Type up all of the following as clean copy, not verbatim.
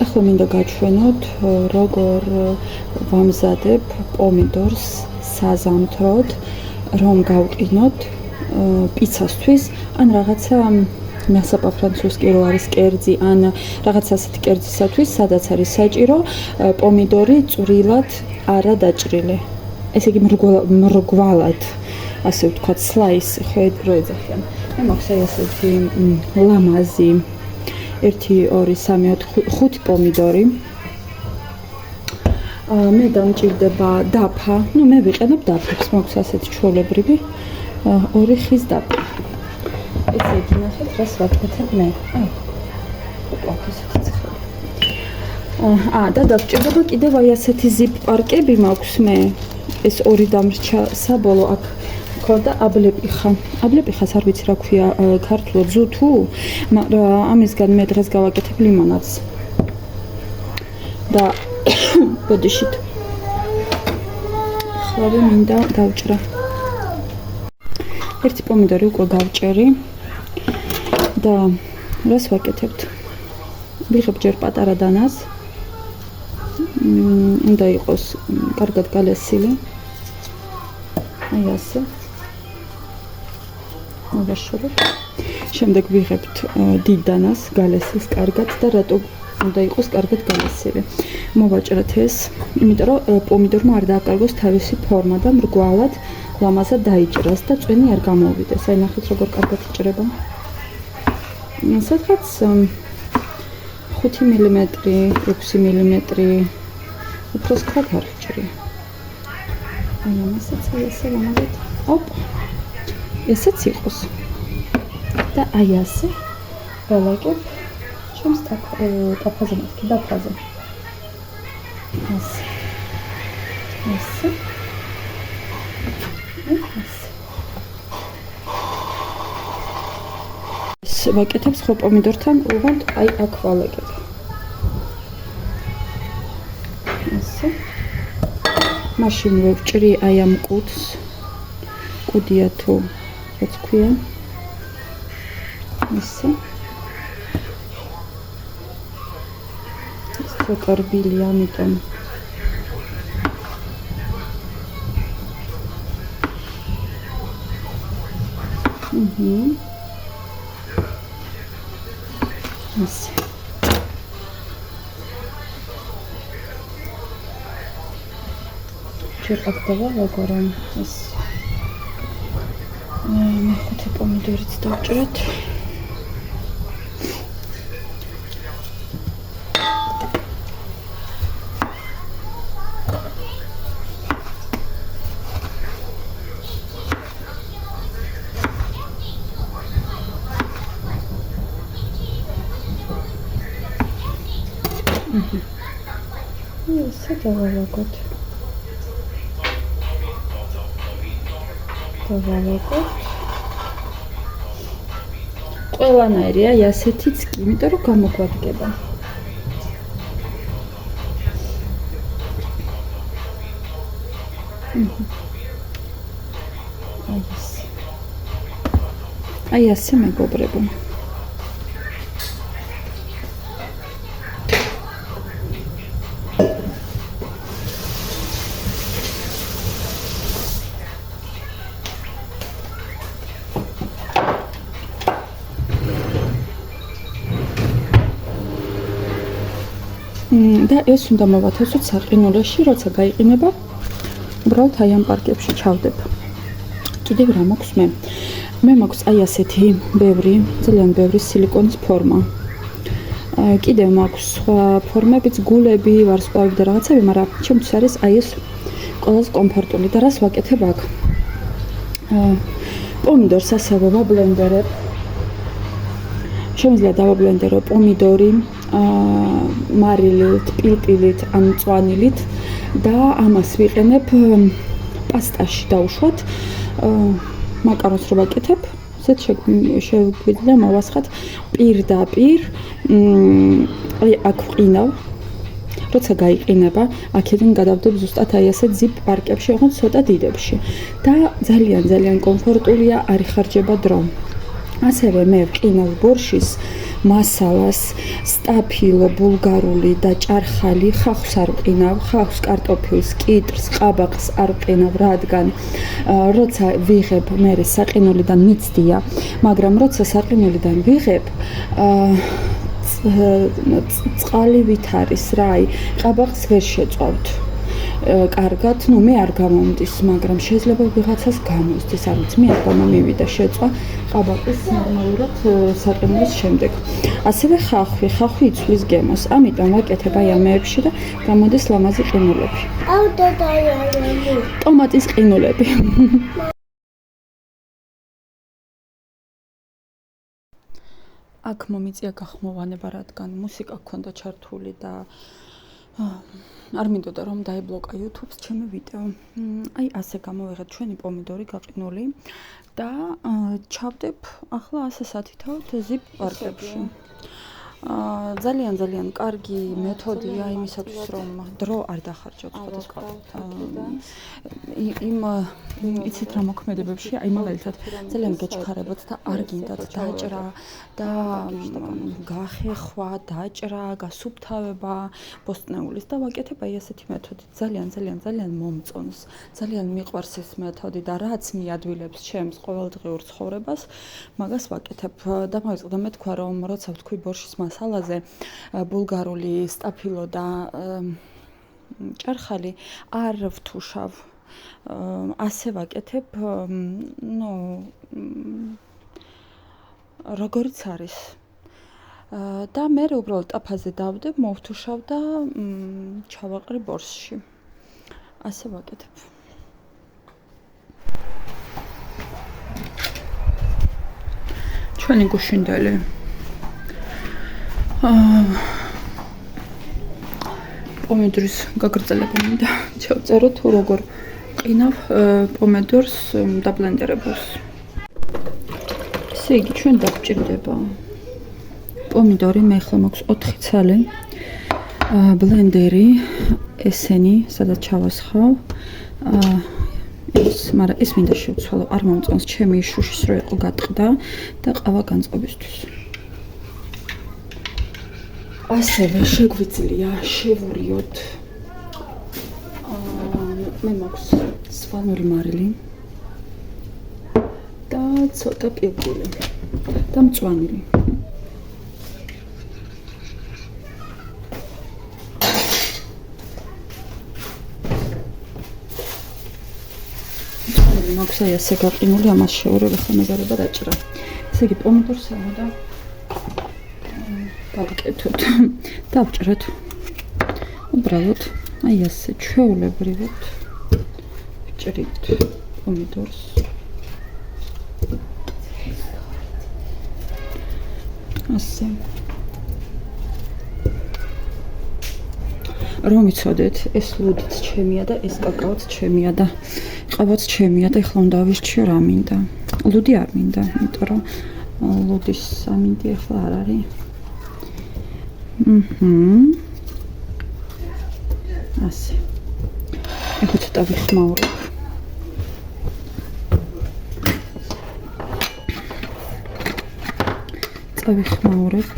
ახლა მინდა გაჩვენოთ, როგორ ვამზადებ პომიდორს საზამთროდ, რომ გავყინოთ პიცასთვის, ან რაღაცა მასაპა ფრანცუსკი რო არის კერძი, ან რაღაც ასეთი კერძისათვის, სადაც არის საჭირო პომიდორი წვრილად არა დაჭრილი. ესე იგი მრგვალად, ასე ვთქვათ, სლაის რო ეძახიან. მე მაქვს აი ასეთი ლამაზი 1, 2, 3, 4, 5 პომიდორი. მე დამჭირდება დაფა, მე ვიყენებ დაფებს, მაქვს ასეთი ჩვეულებრივი 2 ხის დაფა. ესე იგი, ნახეთ, რას ვაკეთებ მე. ვაქვს ესეთი ცხელი. და დავჭირდება კიდევ აი ასეთი ზიპ პარკები მაქვს მე. ეს 2 დამრჩა საბოლოო აქ მქონდა აბლეპიხა. აბლეპიხას არ ვიცი რა ქვია ქართულად, ზუთუ, მაგრამ ამისგან მე დღეს გავაკეთებ ლიმონადს. და ბოდიშით. ხლავე მინდა დავჭრა. 1 პომიდორი უკვე გავჭერი. და რას ვაკეთებთ? ვიღებ ჯერ პატარა დანას. უნდა იყოს კარგად გალესილი. აი ასე. მოვაშორებ. შემდეგ ვიღებთ დიდ დანას, გალესილს კარგად და რატო უნდა იყოს კარგად გალესილი. მოვაჭრეთ ეს, იმიტომ რომ პომიდორმა არ დააკარგოს თავისი ფორმა და მრგვალად ლამაზად დაიჭრას და წვენი არ გამოვიდეს. აი ნახეთ როგორ კარგად იჭრება. სადღაც 5 მილიმეტრი, 6 მილიმეტრი უფრო სქრად არ ვჭრი. აი ამასაც ესე ლამაზად. ესეც იყოს. და აი ასე ველაკებ ჩემს დაფაზე მეთქი დაფაზე. ასე. ასე. ვაკეთებ სხვა პომიდორთან, უღონდ აი აქ ვალაგებ. ასე. მაშინ ვევჭრი აი ამ კუდს. კუდია თუ რაც ქვია. ასე. ცოტა რბილია, ამიტომ ასე. ჯერ აქ დავალაგო რომ ეს მეხუთე პომიდორიც დავჭრათ. ესე დავალაგოთ. ყველანაირი აი ასეთიც კი, იმიტომ რომ გამოგვადგება. აი ასე მეგობრებო. და ეს უნდა მოვათესოთ საყინულში, როცა გაიყინება, უბრალოდ აი ამ პარკებში ჩავდებ. კიდევ რა მაქვს მე? მე მაქვს აი ასეთი ძალიან ბევრი სილიკონის ფორმა. კიდევ მაქვს სხვა ფორმებიც, გულები, ვარსკვლავები და რაღაცები, მაგრამ ჩემთვის არის აი ეს ყველაზე კომფორტული და რას ვაკეთებ აქ? პომიდორს ასევე ვაბლენდერებ. შემიძლია დავაბლენდერო პომიდორი, მარილით, პილპილით, ან მწვანილით და ამას ვიყენებ პასტაში დავუშვათ. მაკარონს რო ვაკეთებ, ესეთ შეგვიძლია მოვასხათ პირდაპირ, აი აქ ვყინავ. როცა გაიყინება, აქედან გადავდებ ზუსტად აი ასეთ ზიპ პარკებში, ოღონდ ცოტა დიდებში. და ძალიან კომფორტულია, არ იხარჯება დრო. ასევე მე ვყინავ ბორშის მასალას, სტაფილო, ბულგარული და ჭარხალი, ხახს არ ვყინავ, ხახს, კარტოფილს, კიტრს, ყაბაყს არ ვყინავ, რადგან როცა ვიღებ მე საყინულიდან მიცდია, მაგრამ როცა საყინულიდან ვიღებ წყალივით არის რა, ყაბაყს ვერ შეწვავთ. კარგად, მე არ გამომდის, მაგრამ შეიძლება ვიღაცას გამოსდის, არ ვიცი, მე არ გამომივიდა შეწვა ყაბაყის ნორმალურად საყინულის შემდეგ. ასევე ხახვი იცვლის გემოს, ამიტომ ვაკეთებ აი ამეებში და გამოდის ლამაზი ყინულები. ტომატის ყინულები. აქ მომიწია გახმოვანება, რადგან მუსიკა გქონდა ჩართული და არ მინდოდა რომ დაიბლოკა YouTube-ს ჩემი ვიდეო. აი ასე გამოვიღეთ ჩვენი პომიდორი გაყინული და ჩავდებ ახლა ასე სათითაოდ ზიპ პარკებში. ძალიან კარგი მეთოდია იმისათვის რომ დრო არ დახარჯოთ სხვადასხვა იცით რა მოქმედებებში აი მაგალითად ძალიან გეჩქარებოთ და არ გინდათ დაჭრა და გახეხვა, დაჭრა, გასუფთავება ბოსტნეულის და ვაკეთებ აი ესეთი მეთოდით ძალიან მომწონს, ძალიან მიყვარს ეს მეთოდი და რაც მიადვილებს ჩემს ყოველდღიურ ცხოვრებას, მაგას ვაკეთებ და მოიწყდა მე თქვა რომ როცა ვთქვი ბორშის მასალაზე ბულგარული სტაფილო და ჭარხალი არ ვთუშავ. ასე ვაკეთებ, როგორიც არის. და მე უბრალოდ ტაფაზე დავდებ, მოვთუშავ და ჩავაყრი ბორშში. ასე ვაკეთებ. ჩვენი გუშინდელი პომიდორის გაგრძელება მინდა ჩავწერო თუ როგორ ყინავ პომიდორს დაბლენდერებულს. ესე იგი ჩვენ დაგჭირდება პომიდორი, მე ახლა მაქვს 4 ცალი, ბლენდერი, ესენი, სადაც ჩავასხავ. მაგრამ ეს მინდა შევცვალო, არ მომწონს ჩემი შუშის რო იყო გატყდა და ყავა განწყობისთვის. ასევე შეგვიძლია შევურიოთ მე მაქვს სვანური მარილი და ცოტა პილპილი და მწვანილი. მაქვს აი ასე გაყინული, ამას შევურებ, ახლა მეზარება დაჭრა. ესე იგი პომიდორს და გავკეთოთ. დავჭრეთ. უბრალოდ აი ასე ჩვეულებრივად ვჭრით პომიდორს. ასე. რომ იცოდეთ, ეს ლუდიც ჩემია და ეს კაკაოც ჩემია და ყავაც ჩემია და ეხლა უნდა ვისჩიო რა მინდა. ლუდი არ მინდა, იმიტომ რომ ლუდის სამინდი ეხლა არ არის. ასე. ეხლა ცოტა ვიხმაურებ. წავიხმაურებ.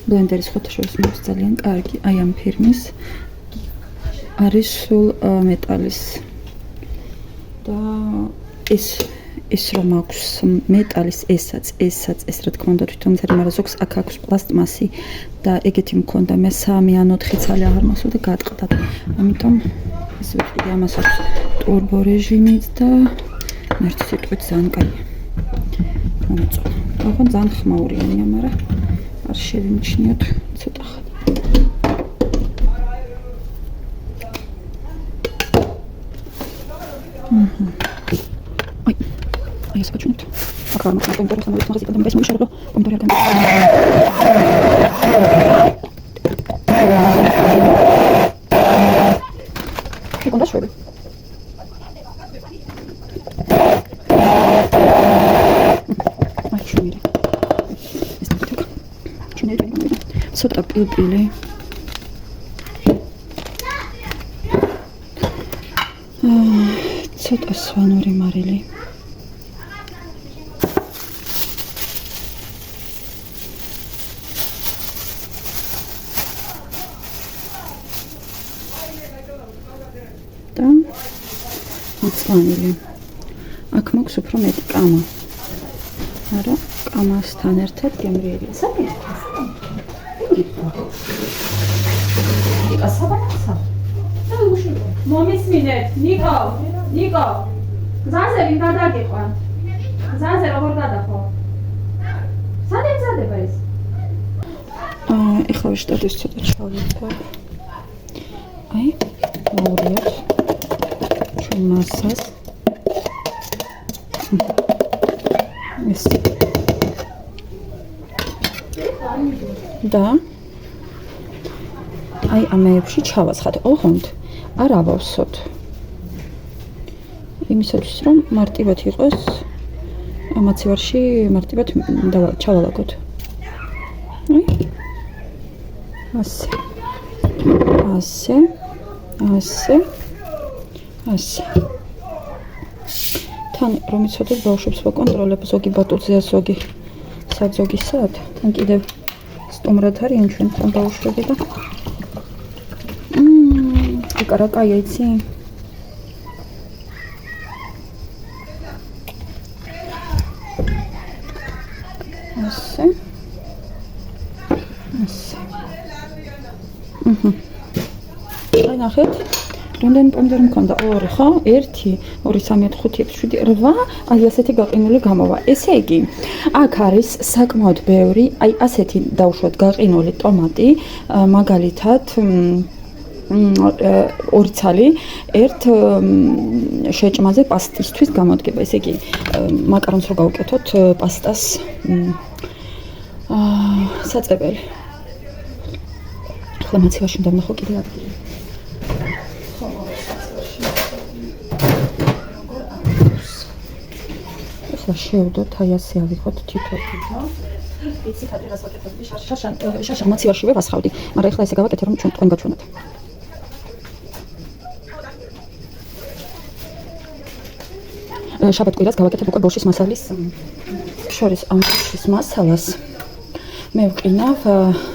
ბლენდერის ხოთაშორის მაქვს ძალიან კარგი, აი ამ ფირმის. არის სულ მეტალის. და ეს რომ აქვს მეტალის, ესაც, ეს რა თქმა უნდა თვითონ წერი, მაგრამ ზოგს აქ აქვს პლასტმასი და ეგეთი მქონდა მე 3 ან 4 ცალი აღარ მასვდა გატყდა. ამიტომ ეს ვიყიდი ამას აქვს ტურბო რეჟიმით და ერთი სიტყვით ძალიან კაი. მომწონა. ახლა ძალიან ხმაურიანია, მაგრამ არ შევიმჩნიოთ ცოტა ხანი. აი ეს ვაჩვენებთ. აქ არ მაქვს პომიდორი, სამოდის მაღაზია და მე შევშარო პომიდორი არ გამიგია. კონდა შვები. აი შვები. ეს ნაკეთებ. ჩინელი გამიგია. ცოტა პილპილი. ცოტა სვანური მარილი. მწვანილი. აქ მაქვს უფრო მეტი კამა. არა, კამასთან ერთად გემრიელია. ნიკა საბანაცა. მომისმინეთ, ნიკო. გზაზე ვინ გადაგიყვან? გზაზე როგორ გადახო? სად ემზადება ეს? ეხლა შტატის ცოტა ჩავიწყებ. აი, მოვუღიოთ ჩვენ მასას. ეს და აი ამეებში ჩავასხათ. ოღონდ არ ავავსოთ. იმისათვის რომ მარტივად იყოს მაცივარში მარტივად ჩავალაგოთ. აი ასე. თან რომ იცოდეთ ბავშვებს ვაკონტროლებ ზოგი ბატუზეა ზოგი საძოგისად თან კიდევ სტუმრად არიან ჩვენ თან ბავშვები და იკარაკაია იცი ასე აი ნახეთ რამდენი პომიდორი მქონდა? 2 ხო? 1 2 3 4 5 7 8 აი ასეთი გაყინული გამოვა. ესე იგი, აქ არის საკმაოდ ბევრი, აი ასეთი დავუშვათ გაყინული ტომატი, მაგალითად 2 ცალი ერთ შეჭმაზე პასტისთვის გამოდგება. ესე იგი, მაკარონს რო გავუკეთოთ პასტას საწებელი. ახლა მაცივარში უნდა ვნახო კიდე ადგილი. ახლა შევდოთ, აი ასე ავიღოთ თითო-თითო. იცით, რას ვაკეთებდი? შაშა მაცივარშივე ვასხავდი, მაგრამ ახლა ესე გავაკეთე, რომ თქვენ გაჩვენოთ. შაბათ-კვირას გავაკეთებ უკვე ბორშის მასალის შორის ამ ბორშის მასალას. მე ვყინავ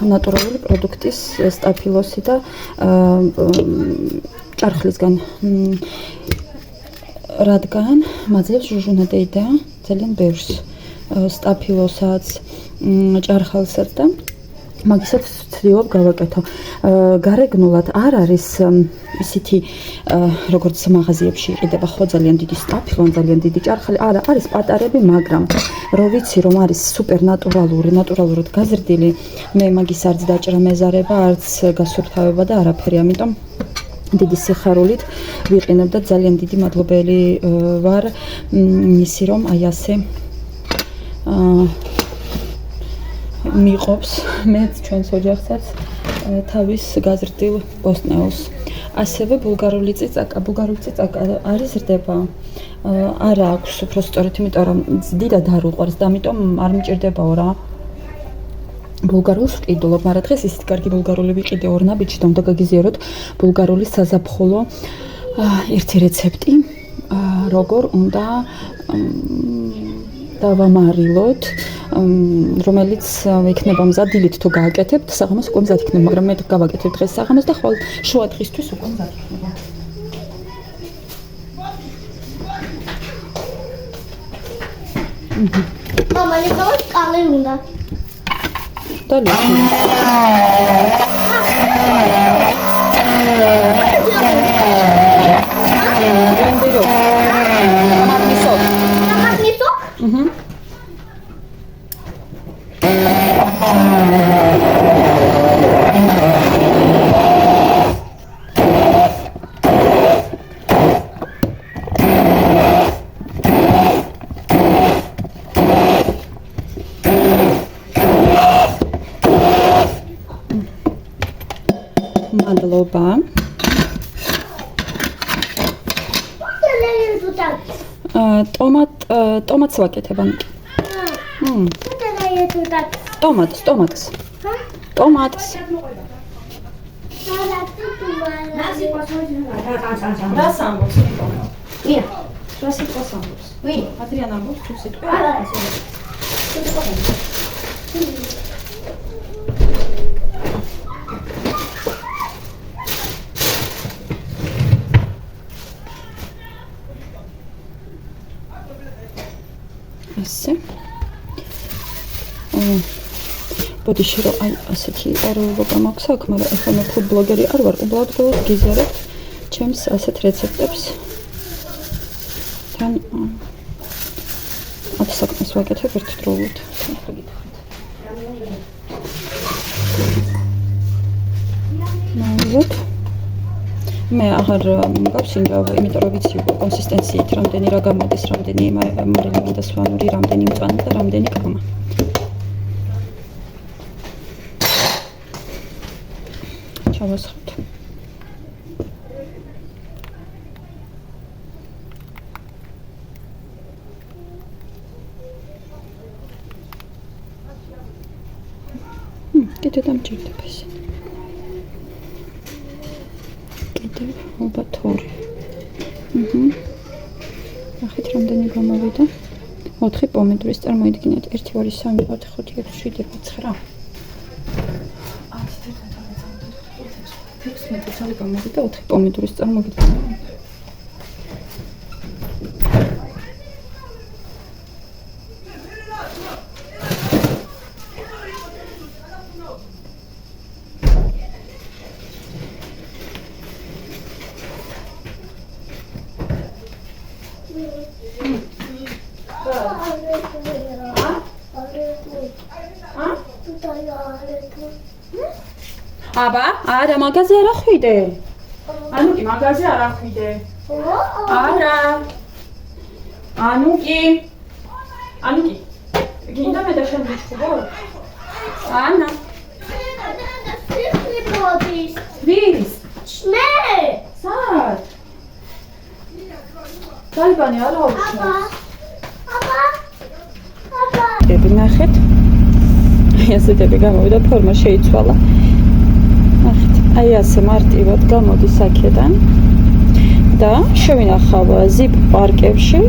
ნატურალური პროდუქტის სტაფილოსი და ჭარხლისგან. რადგან მაძლევს ჟუჟუნადეი და ძალიან ბევრს სტაფილოსაც, ჭარხალსაც და მაგისაც ვცდილობ გავაკეთო. გარეგნულად არ არის ისეთი როგორც მაღაზიებში იყიდება ხო ძალიან დიდი სტაფილო, ძალიან დიდი ჭარხალი. არა, არის პატარები, მაგრამ რო ვიცი რომ არის სუპერ ნატურალურად გაზრდილი, მე მაგის არც დაჭრა მეზარება, არც გასურთავება და არაფერი, ამიტომ დიდი სიხარულით ვიყინებ და ძალიან დიდი მადლობელი ვარ მისი რომ აი ასე მიყოფს მეც ჩვენს ოჯახსაც თავის გაზრდილ ბოსტნეულს. ასევე ბულგარული წიწაკა არის ზრდება. არა აქვს უფრო სწორედ, იმიტომ რომ დიდად არ უყვარს და ამიტომ არ მჭირდებაო რა. ბულგარულს ვყიდულობ, მაგრამ დღეს ისეთ კარგი ბულგარული ვიყიდე ორ ნაბიჯში და უნდა გაგიზიაროთ ბულგარული საზაფხულო ერთი რეცეპტი, როგორ უნდა დავამარილოთ, რომელიც იქნება მზადილით თუ გააკეთებთ, საღამოს უკვე მზად იქნება, მაგრამ მე გავაკეთებ დღეს საღამოს და ხოლმე შუა დღისთვის უკვე მზად იქნება. მამა, ნიკოლას კალე უნდა. და ლიხი. მადლობა. ტომატს ვაკეთებ ანიკი. ტომატს. რას ამბობს? ვინ? რას ამბობს? ვინ? ადრიან ამბობს თუ სიტყვა? არა, ბოდიში რომ აი ასეთი არეულობა მაქვს აქ, მაგრამ ეხლა მე ფუდ ბლოგერი არ ვარ, უბრალოდ გიზარებ ჩემს ასეთ რეცეპტებს. თან 10 საქმეს ვაკეთებ ერთდროულად. ნაუზოთ. მე აღარ მგავსინჯავ, იმიტომ რომ ვიცი კონსისტენციით რამდენი რა გამოდის, რამდენი მარილიანი და სვანური, რამდენი მწვანე და რამდენი კრომა. ჩავასხოთ. კიდე დამჭირდება ეს. კიდევ ალბათ 2. ნახეთ რამდენი გამოვიდა. 4 პომიდორის წარმოიდგინეთ. 1 2 3 4 5 6 7 8 9 16 წელი გამოვიდა 4 პომიდორის წარმოიდგინეთ. აბა, არა მაგაზე არ ახვიდე. ანუ კი მაგაზე არ ახვიდე. არა. ანუ კი. გინდა მე და შენ ვიჩხუბო? ანა. ვის? მე. სად? დაიბანე არა უშავს. აბა. ნახეთ. ასეთები გამოვიდა, ფორმა შეიცვალა. ნახეთ. აი ასე მარტივად გამოდის აქედან და შევინახავ ზიპ პარკებში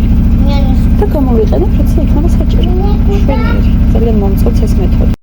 და გამოვიყენებ, როცა იქნება საჭირო. ძალიან მომწონს ეს მეთოდი.